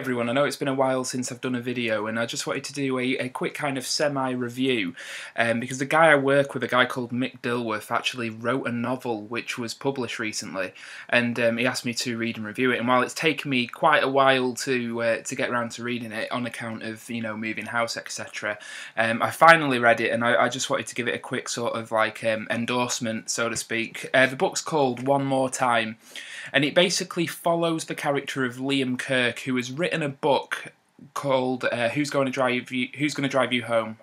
Everyone, I know it's been a while since I've done a video, and I just wanted to do a quick kind of semi-review because the guy I work with, a guy called Mick Dilworth, actually wrote a novel which was published recently, and he asked me to read and review it. And while it's taken me quite a while to get around to reading it on account of moving house, etc., I finally read it, and I just wanted to give it a quick sort of like endorsement, so to speak. The book's called One More Time, and it basically follows the character of Liam Kirk, who has written a book called Who's Going to Drive You Home?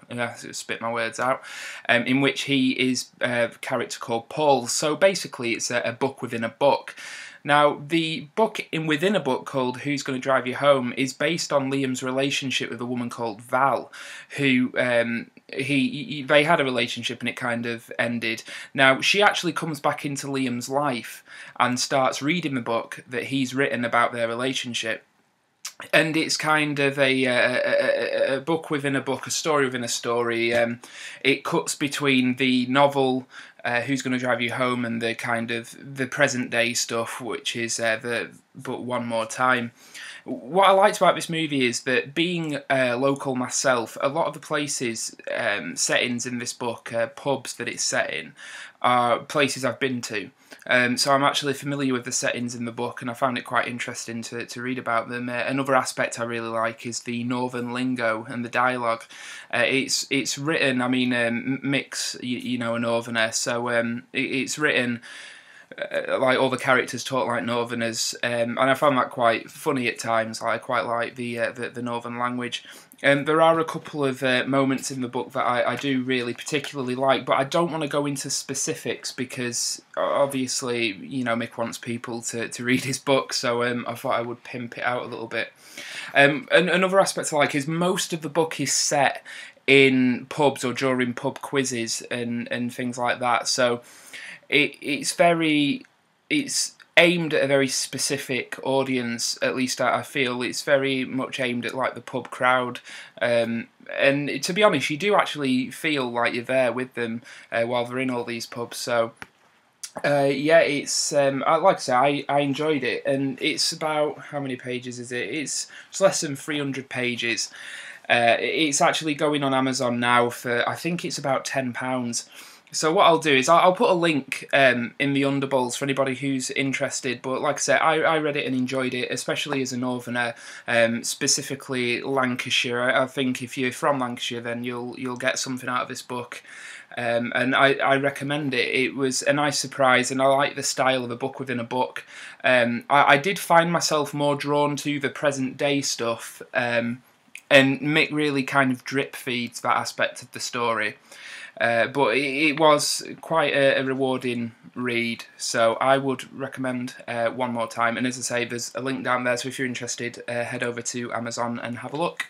Spit my words out. In which he is a character called Paul. So basically, it's a book within a book. Now, the book within a book called Who's Going to Drive You Home is based on Liam's relationship with a woman called Val, who they had a relationship and it kind of ended. Now, she actually comes back into Liam's life and starts reading the book that he's written about their relationship. And it's kind of a book within a book, a story within a story. It cuts between the novel Who's Going to Drive You Home and the kind of the present day stuff, which is the But One More Time. What I liked about this movie is that, being local myself, a lot of the places, settings in this book, pubs that it's set in, are places I've been to. So I'm actually familiar with the settings in the book, and I found it quite interesting to read about them. Another aspect I really like is the northern lingo and the dialogue. It's written, I mean, Mick's, a northerner, so it's written like all the characters talk like northerners, and I found that quite funny at times. I quite like the northern language. There are a couple of moments in the book that I do really particularly like, but I don't want to go into specifics because obviously, Mick wants people to read his book, so I thought I would pimp it out a little bit. And another aspect I like is most of the book is set in pubs or during pub quizzes and things like that, so it's aimed at a very specific audience. At least I feel it's very much aimed at like the pub crowd, and to be honest, you do actually feel like you're there with them while they're in all these pubs. So yeah, it's like I say, I enjoyed it, and it's about, how many pages is it? It's less than 300 pages. It's actually going on Amazon now for, I think it's about £10. So what I'll do is I'll put a link in the underballs for anybody who's interested. But like I said, I read it and enjoyed it, especially as a northerner, specifically Lancashire. I think if you're from Lancashire, then you'll get something out of this book. And I recommend it. It was a nice surprise, and I like the style of a book within a book. I did find myself more drawn to the present day stuff, and Mick really kind of drip feeds that aspect of the story. But it was quite a rewarding read, so I would recommend One More Time. And as I say, there's a link down there, so if you're interested, head over to Amazon and have a look.